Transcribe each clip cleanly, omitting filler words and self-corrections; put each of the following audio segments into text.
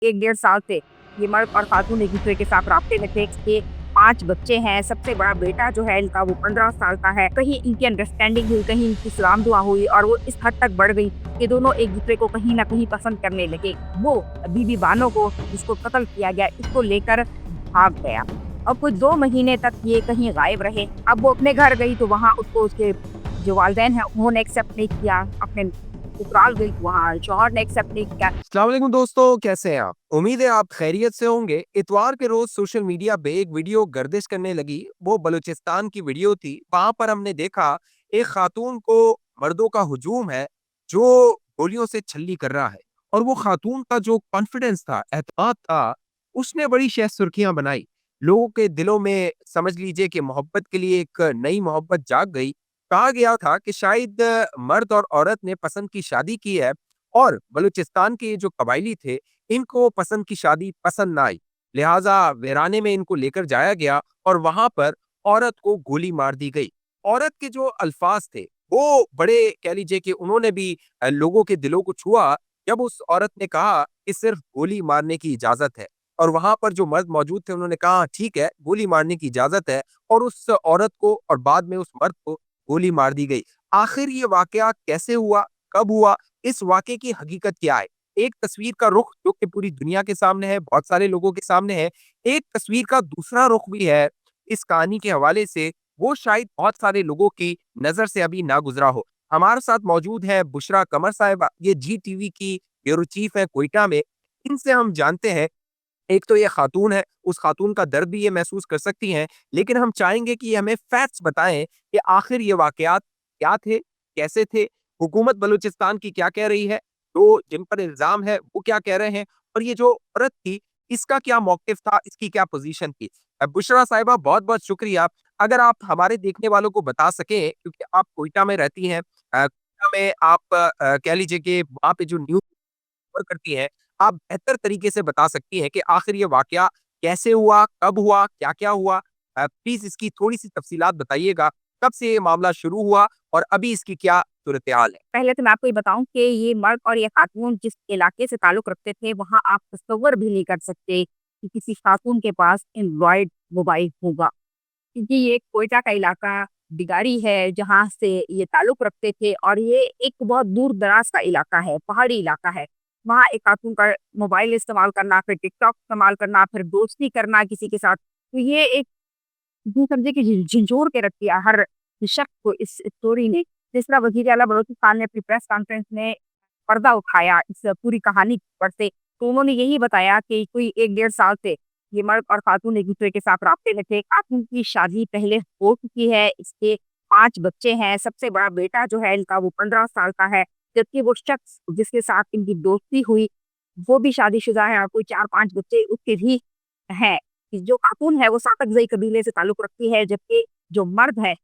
1 डेढ़ साल से ये मर्द और खातून एक-दूसरे के साथ राब्ते में थे। इसके 5 बच्चे हैं, सबसे बड़ा बेटा जो है इनका वो 15 साल का है। कहीं इनकी अंडरस्टैंडिंग हुई, कहीं इनकी सलाम-दुआ हुई और वो इस हद तक बढ़ गई कि दोनों एक-दूसरे को कहीं न कहीं पसंद करने लगे। वो बीबी बानो को जिसको कत्ल किया गया, इसको लेकर भाग गया और कुछ 2 महीने तक ये कहीं गायब रहे। अब वो अपने घर गई तो वहाँ उसको उसके जो वालिदैन हैं उन्होंने एक्सेप्ट नहीं किया। अपने ससुराल गई, वहाँ शौहर ने एक्सेप्ट नहीं किया। अस्सलाम वालेकुम दोस्तों, कैसे हैं आप? उम्मीद है आप खैरियत से होंगे। इतवार के रोज सोशल मीडिया पे एक वीडियो गर्दिश करने लगी। वो बलूचिस्तान की वीडियो थी। वहां पर हमने देखा एक खातून को मर्दों का हुजूम है जो गोलियों से छल्ली कर रहा है। और वो खातून का जो कॉन्फिडेंस था, एतमाद था, उसने बड़ी शह सुर्खियां बनाई। लोगों के दिलों में समझ लीजिए कि मोहब्बत के लिए एक नई मोहब्बत जाग गई। कहा गया था कि शायद मर्द और औरत ने पसंद की शादी की है और बलूचिस्तान के ये जो कबायली थे, इनको पसंद की शादी पसंद ना आई। लिहाजा वीराने में इनको लेकर जाया गया और वहां पर औरत को गोली मार दी गई। औरत के जो अल्फाज थे, वो बड़े कह लीजिए कि उन्होंने भी लोगों के दिलों को छुआ जब उस औरत ने कहा कि सिर्फ गोली मारने की इजाजत है। और वहां पर जो मर्द मौजूद थे उन्होंने कहा ठीक है, गोली मारने की इजाजत है। और उस औरत को और बाद में उस मर्द को गोली मार दी गई। आखिर ये वाकया कैसे हुआ, कब हुआ, इस वाक़ये की हकीकत क्या है? एक तस्वीर का रुख जो कि पूरी दुनिया के सामने है, बहुत सारे लोगों के सामने है। एक तस्वीर का दूसरा रुख भी है इस कहानी के हवाले से, वो शायद बहुत सारे लोगों की नज़र से अभी ना गुज़रा हो। हमारे साथ मौजूद है बुशरा कमर साहिबा, ये जी टीवी की ब्यूरो चीफ है कोयटा में। इनसे हम जानते हैं, एक तो ये खातून है, उस खातून का दर्द भी ये महसूस कर सकती हैं, लेकिन हम चाहेंगे कि ये हमें फैक्ट्स बताएँ कि आखिर ये वाक़यात क्या थे, कैसे थे, हुकूमत बलूचिस्तान की क्या कह रही है, तो जिन पर इल्ज़ाम है वो क्या कह रहे हैं और ये जो औरत थी, इसका क्या मौक़िफ़ था, इसकी क्या पोज़ीशन थी। बुशरा साहिबा बहुत-बहुत शुक्रिया। अगर आप हमारे देखने वालों को बता सकें क्योंकि आप कोयटा में रहती हैं, कोयटा में आप कह लीजिए कि वहाँ पे जो न्यूज़ कवर करती हैं, आप बेहतर तरीके से बता सकती हैं कि आखिर ये वाक़या कैसे हुआ, कब हुआ, क्या-क्या हुआ? प्लीज़ इसकी थोड़ी-सी तफ़सीलात बताइएगा, कब से ये मामला शुरू हुआ और अभी इसकी क्या सूरत-ए-हाल है? पहले तो मैं आपको ये बताऊँ कि ये मर्द और ये खातून जिस इलाके से ताल्लुक़ रखते थे, वहाँ आप तसव्वुर भी नहीं कर सकते कि किसी खातून के पास एंड्रॉयड मोबाइल होगा। क्योंकि ये कोयटा का इलाका बिगाड़ी है, जहाँ से ये ताल्लुक़ रखते थे और ये एक बहुत दूर-दराज़ का इलाका है, पहाड़ी इलाका है। वहाँ एक खातून का मोबाइल इस्तेमाल करना, फिर टिकटॉक इस्तेमाल करना, फिर दोस्ती करना किसी के साथ, तो ये एक यूँ समझिए कि झिंझोर के रख दिया हर शख्स को इस स्टोरी ने। जिस तरह वज़ीर आला बलूचिस्तान ने अपनी प्रेस कॉन्फ्रेंस में पर्दा उठाया इस पूरी कहानी पर से, तो उन्होंने यही बताया कि कोई 1 डेढ़ साल से ये मर्द और खातून एक-दूसरे के साथ राब्ते में थे। खातून की शादी पहले हो चुकी है, इसके 5 बच्चे हैं, सबसे बड़ा बेटा जो है इनका वो 15 साल का है, जबकि वो शख्स जिसके साथ इनकी दोस्ती हुई, वो भी शादीशुदा है और कोई 4-5 बच्चे उसके भी हैं। जो खातून है वो साकतज़ई कबीले से ताल्लुक़ रखती है, जबकि जो मर्द है,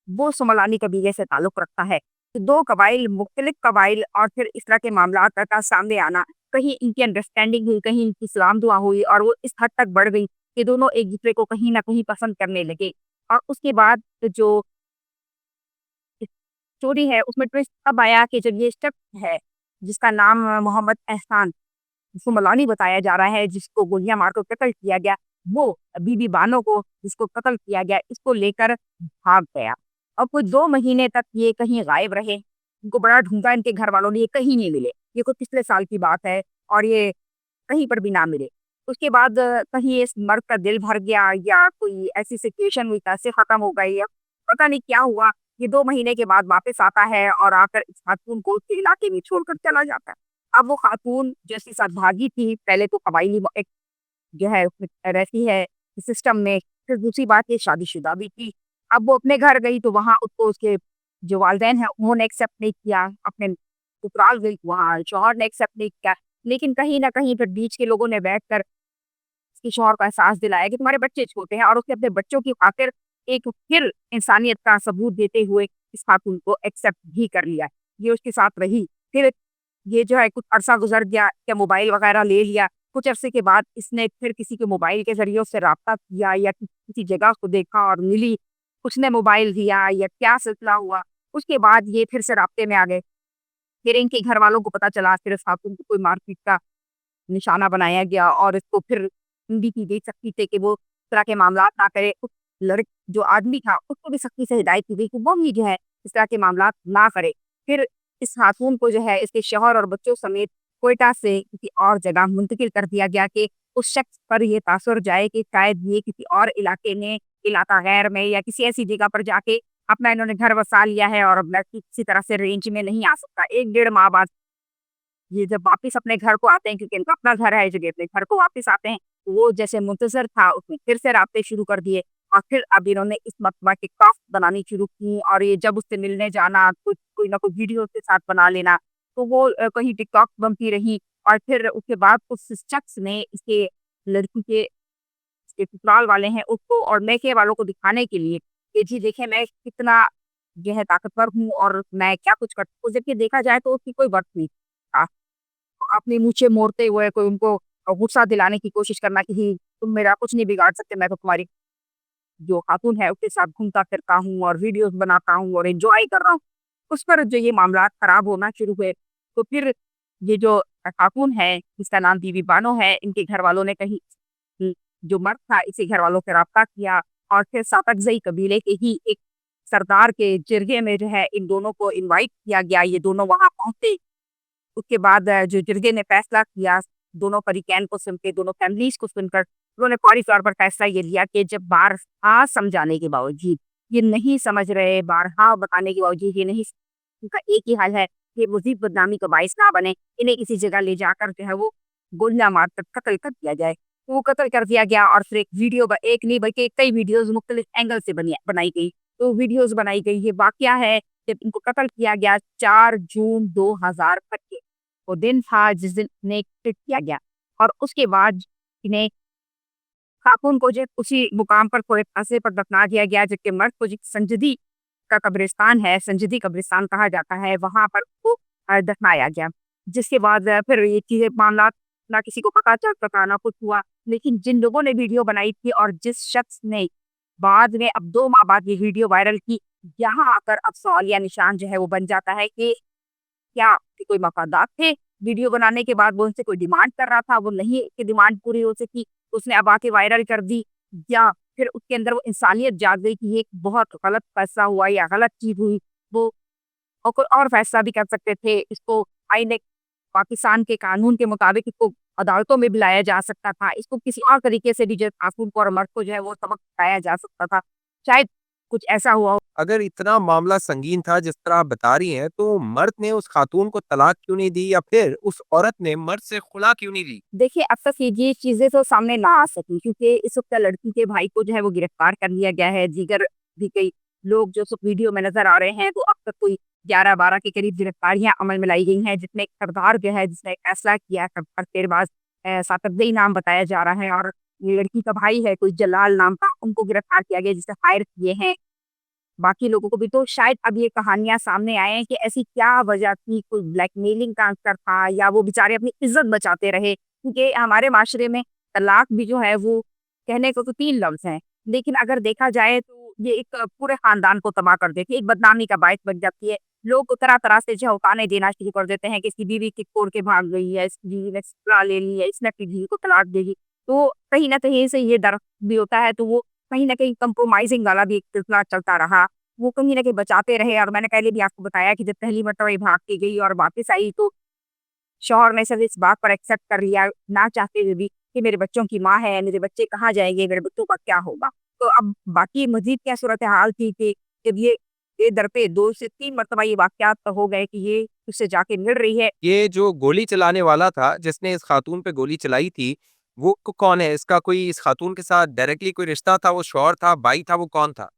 वो सुमलानी कबीले से ताल्लुक़ रखता है। तो 2 कबाइल, मुख्तलिफ कबाइल और फिर इस तरह के मामलात का सामने आना, कहीं इनकी अंडरस्टैंडिंग हुई, कहीं इनकी सलाम-दुआ हुई और वो इस हद तक बढ़ गई कि दोनों एक-दूसरे को कहीं न कहीं पसंद करने लगे। और उसके बाद जो स्टोरी है, उसमें ट्विस्ट तब आया कि जब ये शख्स है, जिसका नाम मोहम्मद एहसान जिसको मलानी बताया जा रहा है, जिसको गोलियाँ मारकर कत्ल किया गया, वो बीबी बानो को जिसको कत्ल किया गया, इसको लेकर भाग गया। और कुछ 2 महीने तक ये कहीं गायब रहे। इनको बड़ा ढूँढा इनके घरवालों ने, ये कहीं नहीं मिले। ये कोई पिछले साल की बात है और ये कहीं पर भी ना मिले। उसके बाद कहीं इस मर्द का दिल भर गया या कोई ऐसी सिचुएशन हुई, पैसे खत्म हो गए या पता नहीं क्या हुआ, ये 2 महीने के बाद वापस आता है और आकर इस खातून को उसके इलाके में छोड़कर चला जाता है। अब वो खातून जो इसके साथ भागी थी, पहले तो कबायली एक जो है उसमें रहती है सिस्टम में, फिर दूसरी बात ये शादीशुदा भी थी। अब वो अपने घर गई तो वहाँ उसको उसके जो वालिदैन हैं उन्होंने एक्सेप्ट नहीं किया, अपने ससुराल गई वहाँ शौहर ने एक्सेप्ट नहीं किया। लेकिन कहीं न कहीं फिर बीच के लोगों ने बैठकर उसके शौहर को एहसास दिलाया कि तुम्हारे बच्चे छोटे हैं और उसने अपने बच्चों की खातिर एक फिर इंसानियत का सबूत देते हुए इस खातून को एक्सेप्ट भी कर लिया। ये उसके साथ रही। फिर ये जो है कुछ अरसा गुज़र गया, या मोबाइल वग़ैरह ले लिया। कुछ अरसे के बाद इसने फिर किसी के मोबाइल के ज़रिए उससे राब्ता किया या किसी जगह उसको देखा और मिली, उसने मोबाइल दिया या क्या सिलसिला हुआ, उसके बाद ये फिर से राब्ते में आ गए। फिर इनके घरवालों को पता चला, फिर इस खातून को कोई मारपीट का निशाना बनाया गया और इसको फिर भी की गई सख्ती से कि वो इस तरह के मामलात ना करे। उस जो आदमी था उसको भी सख्ती से हिदायत की गई कि वो भी जो है इस तरह के मामलात ना करे। फिर इस खातून को जो है इसके शौहर और बच्चों समेत क्वेटा से किसी और जगह मुंतकिल कर दिया गया कि उस शख्स पर ये तासुर जाए कि शायद ये किसी और इलाके में, इलाका गैर में या किसी ऐसी जगह पर जाके अपना इन्होंने घर बसा लिया है और अब लड़की किसी तरह से रेंज में नहीं आ सकता। 1 डेढ़ माह बाद ये जब वापस अपने घर को आते हैं, क्योंकि इनका अपना घर है, जब ये अपने घर को वापस आते हैं, तो वो जैसे मुंतज़िर था उसने फिर से राब्ते शुरू कर दिए और फिर अब इन्होंने इस मरतबा टिकटॉक बनानी शुरू की और ये जब उससे मिलने जाना, कुछ कोई ना कोई वीडियो उसके साथ बना लेना, तो वो कहीं टिकटॉक बनती रही और फिर उसके बाद उस शख्स ने इसके लड़की के इसके ससुराल वाले हैं उसको और मैके वालों को दिखाने के लिए कि जी देखिए मैं कितना जो है ताकतवर हूँ और मैं क्या कुछ करता हूँ, जबकि देखा जाए तो उसकी कोई वर्थ नहीं था। अपनी मूंछें मोड़ते हुए कोई उनको गुस्सा दिलाने की कोशिश करना कि ही तुम मेरा कुछ नहीं बिगाड़ सकते, मैं तो तुम्हारी जो खातून है उसके साथ घूमता-फिरता हूँ और वीडियोज़ बनाता हूँ और एन्जॉय कर रहा हूँ। उस पर जो ये मामलात खराब होना शुरू हुए, तो फिर ये जो खातून है जिसका नाम बीबी बानो है, इनके घरवालों ने कहीं जो मर्द था इसी घरवालों से राब्ता किया और फिर सातकज़ई कबीले के ही एक सरदार के जिरगे में जो है इन दोनों को इनवाइट किया गया। ये दोनों वहाँ पहुँचे। उसके बाद जो जिरगे ने फैसला किया, दोनों फरीकैन को सुन के, दोनों फैमिलीज़ को सुनकर, उन्होंने फौरी तौर पर फैसला ये लिया कि जब बारहा समझाने के बावजूद ये नहीं समझ रहे, बारहा बताने के बावजूद ये नहीं, उनका एक ही हाल है कि मज़ीद बदनामी का बाइस ना बने, इन्हें किसी जगह ले जाकर जो है वो गोलियाँ मारकर कत्ल कर दिया जाए। तो वो कत्ल कर दिया गया और फिर एक वीडियो एक नहीं बल्कि कई वीडियोज़ मुख्तलिफ एंगल से बनाई गई। तो वीडियोज़ बनाई गई। ये वाक़या है जब इनको कत्ल किया गया 4 जून 2025 वो दिन था जिस दिन इन्हें किक किया गया और उसके बाद इन्हें खातून को जो उसी मुकाम पर थोड़े अरसे पर दफना दिया गया, जबकि मर्द को जो संजदी का कब्रिस्तान है, संजदी कब्रिस्तान कहा जाता है, वहाँ पर उसको दफनाया गया। जिसके बाद फिर ये चीज़ें मामलात ना किसी को पता चल सका, ना कुछ हुआ। लेकिन जिन लोगों ने वीडियो बनाई थी और जिस शख्स ने बाद में अब 2 माह बाद ये वीडियो वायरल की, यहाँ आकर अब सवाल या निशान जो है वो बन जाता है कि क्या उसके कोई मफादात थे? वीडियो बनाने के बाद वो उनसे कोई डिमांड कर रहा था, वो नहीं उसकी डिमांड पूरी हो सकी, उसने अब आके वायरल कर दी या फिर उसके अंदर वो इंसानियत जाग गई कि ये एक बहुत गलत फैसला हुआ या गलत चीज़ हुई, वो और कोई और फैसला भी कर सकते थे। इसको आईने पाकिस्तान के कानून के मुताबिक इसको अदालतों में भी लाया जा सकता था। इसको किसी और तरीके से भी जो खातून को और मर्द को जो है वो सबक सिखाया जा सकता था। शायद कुछ ऐसा हुआ हो। अगर इतना मामला संगीन था जिस तरह आप बता रही हैं, तो मर्द ने उस खातून को तलाक क्यों नहीं दी या फिर उस औरत ने मर्द से खुला क्यों नहीं ली? देखिए, अब तक ये चीज़ें तो सामने ना आ सकी क्योंकि इस वक़्त लड़की के भाई को जो है वो गिरफ्तार कर लिया गया है। दीगर भी कई लोग जो सब वीडियो में नज़र आ रहे हैं, तो अब तक कोई 11-12 के करीब गिरफ्तारियाँ अमल में लाई गई हैं, जिसमें एक सरदार जो है जिसने एक फैसला किया और तेरबाज़ सातकदई नाम बताया जा रहा है और ये लड़की का भाई है कोई जलाल नाम का, उनको गिरफ्तार किया गया जिसे फायर किए हैं। बाकी लोगों को भी तो शायद अब ये कहानियाँ सामने आए हैं कि ऐसी क्या वजह थी, कोई ब्लैकमेलिंग का असर था या वो बेचारे अपनी इज़्ज़त बचाते रहे। क्योंकि हमारे माशरे में तलाक भी जो है वो कहने को तो 3 लफ्ज़ हैं, लेकिन अगर देखा जाए तो ये एक पूरे ख़ानदान को तबाह कर देती है, एक बदनामी का बायस बन जाती है। लोग तरह-तरह से जो है ताने देना शुरू कर देते हैं कि इसकी बीवी किक छोड़ के भाग गई है, इसकी बीवी ने ससुराल ले ली है, इसने अपनी बीवी को तलाक दे दी। तो कहीं न कहीं से ये डर भी होता है, तो वो कहीं न कहीं कंप्रोमाइज़िंग वाला भी एक सिलसिला चलता रहा। वो कहीं न कहीं बचाते रहे और मैंने पहले भी आपको बताया कि जब पहली मर्तबा ये भाग के गई और वापस आई तो शौहर ने सिर्फ़ इस बात पर एक्सेप्ट कर लिया, ना चाहते हुए भी कि मेरे बच्चों की माँ है, मेरे बच्चे कहाँ जाएँगे, मेरे बच्चों का क्या होगा? तो अब बाकी मज़ीद क्या सूरत-ए-हाल थी कि जब ये दर पे 2 से 3 मर्तबा ये वाक़यात हो गए कि ये उससे जाके मिल रही है। ये जो गोली चलाने वाला था, जिसने इस खातून पे गोली चलाई थी, वो कौन है? इसका कोई इस खातून के साथ डायरेक्टली कोई रिश्ता था? वो शौहर था, भाई था, वो कौन था?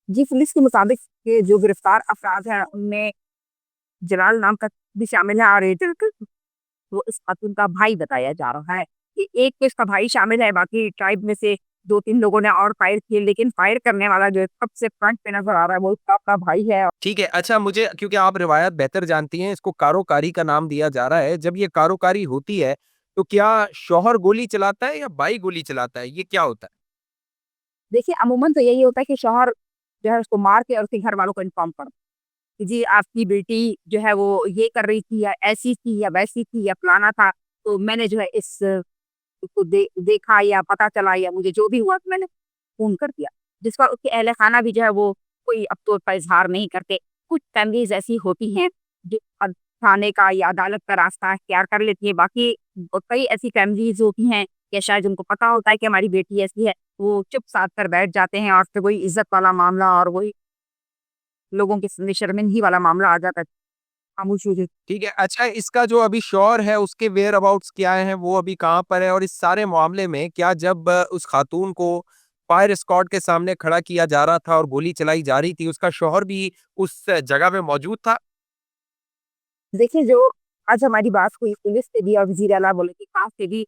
जी, पुलिस के मुताबिक ये जो गिरफ्तार अफ़राद हैं, उनमें जलाल नाम का भी शामिल है और वो इस खातून का भाई बताया जा रहा है कि एक तो इसका भाई शामिल है, बाकी ट्राइब में से 2-3 लोगों ने और फायर किए, लेकिन फायर करने वाला जो सबसे फ्रंट पे नज़र आ रहा है, वो उसका अपना भाई है। ठीक है, अच्छा मुझे क्योंकि आप रिवायत बेहतर जानती हैं, इसको कारोकारी का नाम दिया जा रहा है। जब ये कारोकारी होती है, तो क्या शौहर गोली चलाता है या भाई गोली चलाता है? ये क्या होता है? देखिए, अमूमन तो यही होता है कि शौहर जो है उसको मार के और उसके घर वालों को इन्फॉर्म कर दो कि जी आपकी बेटी जो है वो ये कर रही थी या ऐसी थी या वैसी थी या फलाना था। تو میں نے جو ہے کو دیکھا یا پتا چلا یا مجھے جو بھی ہوا تو میں نے فون کر دیا، جس پر اس کے اہل خانہ بھی جو ہے وہ کوئی اب طور پر اظہار نہیں کرتے۔ کچھ فیملیز ایسی ہوتی ہیں جو تھانے کا یا عدالت کا راستہ اختیار کر لیتی ہیں، باقی کئی ایسی فیملیز ہوتی ہیں کہ شاید ان کو پتا ہوتا ہے کہ ہماری بیٹی ایسی ہے، وہ چپ سادھ کر بیٹھ جاتے ہیں اور پھر وہی عزت والا معاملہ اور وہی لوگوں کے سامنے شرمندگی والا معاملہ آ جاتا ہے، خاموش ہو جاتے ٹھیک ہے، اچھا اس کا جو ابھی شوہر ہے اس کے ویئر اباؤٹس کیا ہیں، وہ ابھی کہاں پر ہے؟ اور اس سارے معاملے میں کیا جب اس خاتون کو فائر اسکواڈ کے سامنے کھڑا کیا جا رہا تھا اور گولی چلائی جا رہی تھی، اس کا شوہر بھی اس جگہ پہ موجود تھا؟ ہیں۔ دیکھیں جو آج ہماری بات ہوئی پولیس سے بھی اور وزیر اعلیٰ خاص سے بھی،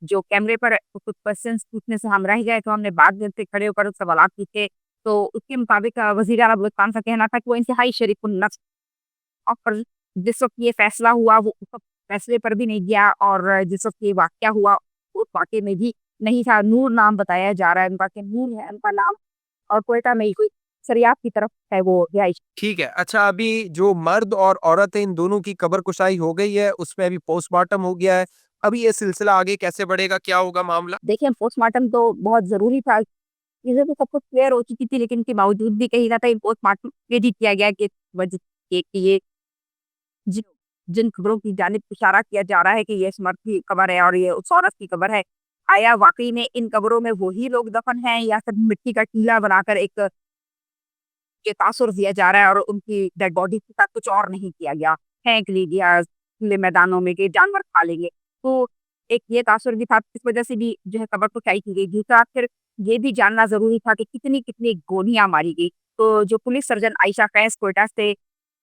جو کیمرے پر کچھ پرسنس پوچھنے سے ہم رہ گئے تو ہم نے بعد میں سے کھڑے ہو کر سوالات پوچھے، تو اس کے مطابق وزیر اعلیٰ بلوچستان کا کہنا تھا کہ وہ انتہائی شریف النفس اور جس وقت یہ فیصلہ ہوا وہ اس وقت فیصلے پر بھی نہیں گیا، اور جس وقت یہ واقعہ ہوا اس واقعے میں بھی نہیں تھا۔ نور نام بتایا جا رہا ہے ان کا، کہ نور ہے ان کا نام، اور کوئٹہ میں ہی کوئی سریاب کی طرف ہے وہ رہائش۔ ٹھیک ہے، اچھا ابھی جو مرد اور عورت ہے ان دونوں کی قبر کشائی ہو گئی ہے، اس میں ابھی پوسٹ مارٹم ہو گیا ہے، ابھی یہ سلسلہ آگے کیسے بڑھے گا، کیا ہوگا معاملہ؟ دیکھیں پوسٹ مارٹم تو بہت ضروری تھا، چیزیں تو سب کچھ کلیئر ہو چکی تھی، لیکن کے باوجود بھی کہیں نہ کہیں پوسٹ مارٹم یہ بھی کیا گیا کہ وجہ کہ یہ جن جن خبروں کی جانب اشارہ کیا جا رہا ہے کہ یہ اس مرد کی قبر ہے اور یہ اس عورت کی قبر ہے، آیا واقعی میں ان قبروں میں وہی لوگ دفن ہیں یا پھر مٹی کا ٹیلا بنا کر ایک یہ تاثر دیا جا رہا ہے اور ان کی ڈیڈ باڈی کے ساتھ کچھ اور نہیں کیا گیا، پھینک لی گیا کھلے میدانوں میں کہ جانور کھا لیں گے، تو ایک یہ تاثر بھی تھا، اس وجہ سے بھی جو ہے قبر کشائی کی گئی۔ دوسرا پھر یہ بھی جاننا ضروری تھا کہ کتنی کتنی گولیاں ماری گئی، تو جو پولیس سرجن عائشہ فیض کوئٹہ سے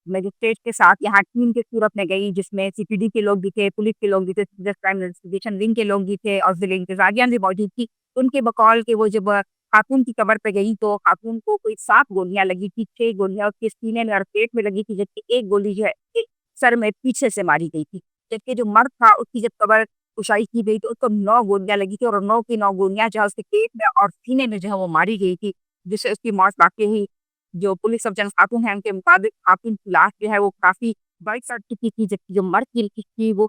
مجسٹریٹ کے ساتھ یہاں ٹیم کے صورت میں گئی، جس میں سی پی ڈی کے لوگ بھی تھے، پولیس کے لوگ بھی تھے، کرائم انویسٹیگیشن ونگ کے لوگ بھی تھے اور ضلع انتظامیہ بھی موجود تھی، ان کے بقول کہ وہ جب خاتون کی قبر پہ گئی تو خاتون کو کوئی 7 گولیاں لگی تھی، 6 گولیاں اس کے سینے میں اور پیٹ میں لگی تھی، جبکہ ایک گولی جو ہے سر میں پیچھے سے ماری گئی تھی، جبکہ جو مرد تھا اس کی جب قبر کشائی کی گئی تو اس کو 9 گولیاں لگی تھی، اور 9 کی 9 گولیاں جو ہے اس کے پیٹ میں اور سینے میں جو ہے وہ ماری گئی تھی، جس سے اس کی موت واقع ہوئی۔ جو پولیس سرجن خاتون ہیں ان کے مطابق خاتون کی لاش جو ہے وہ کافی بڑی سڑ چکی تھی، جبکہ جو مرد کی لاش تھی وہ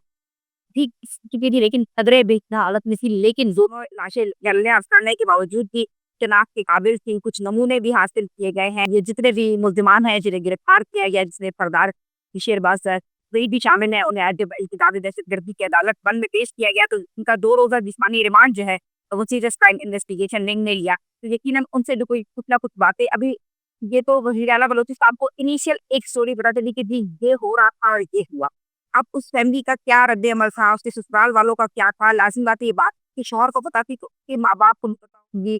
ٹھیک چکی تھی لیکن قدرے بے حالت میں تھی، لیکن دونوں لاشیں جلنے اور سڑنے کے باوجود بھی شناخت کے قابل تھی، کچھ نمونے بھی حاصل کیے گئے ہیں، یہ جتنے بھی ملزمان ہیں جنہیں گرفتار کیا گیا، جس میں سردار شیرباز وہی بھی شامل ہیں، انہیں جب التداد دہشت گردی کی عدالت بند میں پیش کیا گیا تو ان کا 2 روزہ جسمانی ریمانڈ جو ہے وہ سیریس کرائم انویسٹیگیشن ونگ نے لیا، تو یقیناً ان سے جو کوئی کچھ نہ کچھ باتیں ابھی یہ تو وزیر اعلیٰ بلوچستان کو انیشیل ایک سٹوری پتا چلی کہ جی یہ ہو رہا تھا اور یہ ہوا، اب اس فیملی کا کیا رد عمل تھا، اس کے سسرال والوں کا کیا تھا، لازم بات ہے یہ بات کہ شوہر کو پتا تھی تو اس کے ماں باپ کو نہیں پتا ہوگی،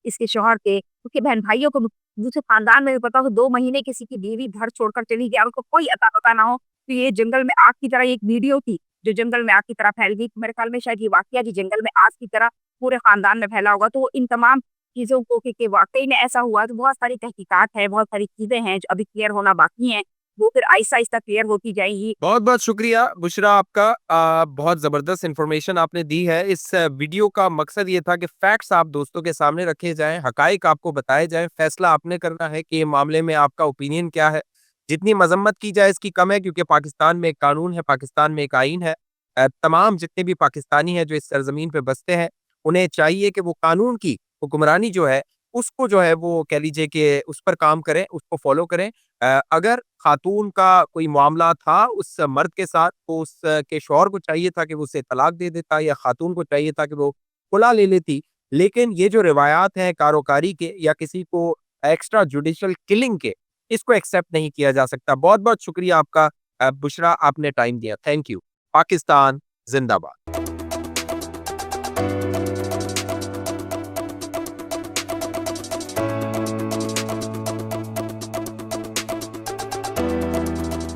اس کے شوہر کے اس کے بہن بھائیوں کو دوسرے خاندان میں بھی پتا ہو، 2 مہینے کسی کی بیوی گھر چھوڑ کر چلی گئی اور اس کو کوئی عطا پتا نہ ہو، تو یہ جنگل میں آگ کی طرح ایک ویڈیو تھی جو جنگل میں آگ کی طرح پھیل گئی، میرے خیال میں شاید یہ واقعہ جو جنگل میں آگ کی طرح پورے خاندان میں پھیلا ہوگا، تو ان تمام چیزوں کو کہ واقعی میں ایسا ہوا تو بہت ساری تحقیقات ہے، بہت ساری چیزیں ہیں جو ابھی کلیئر ہونا باقی ہیں، وہ پھر آہستہ آہستہ کلیئر ہوتی جائیں گی۔ بہت بہت شکریہ بشرا آپ کا، بہت زبردست انفارمیشن آپ نے دی ہے۔ اس ویڈیو کا مقصد یہ تھا کہ فیکٹس آپ دوستوں کے سامنے رکھے جائیں، حقائق آپ کو بتائے جائیں، فیصلہ آپ نے کرنا ہے کہ یہ معاملے میں آپ کا اوپینین کیا ہے۔ جتنی مذمت کی جائے اس کی کم ہے، کیونکہ پاکستان میں ایک قانون ہے، پاکستان میں ایک آئین ہے، تمام جتنے بھی پاکستانی ہیں جو اس سرزمین پہ بستے ہیں انہیں چاہیے کہ وہ قانون کی حکمرانی جو ہے اس کو جو ہے وہ کہہ لیجئے کہ اس پر کام کریں، اس کو فالو کریں۔ اگر خاتون کا کوئی معاملہ تھا اس مرد کے ساتھ تو اس کے شوہر کو چاہیے تھا کہ وہ اسے طلاق دے دیتا، یا خاتون کو چاہیے تھا کہ وہ خلا لے لیتی، لیکن یہ جو روایات ہیں کاروکاری کے یا کسی کو ایکسٹرا جوڈیشل کلنگ کے، اس کو ایکسیپٹ نہیں کیا جا سکتا۔ بہت بہت شکریہ آپ کا بشرا، آپ نے ٹائم دیا، تھینک یو۔ پاکستان زندہ باد۔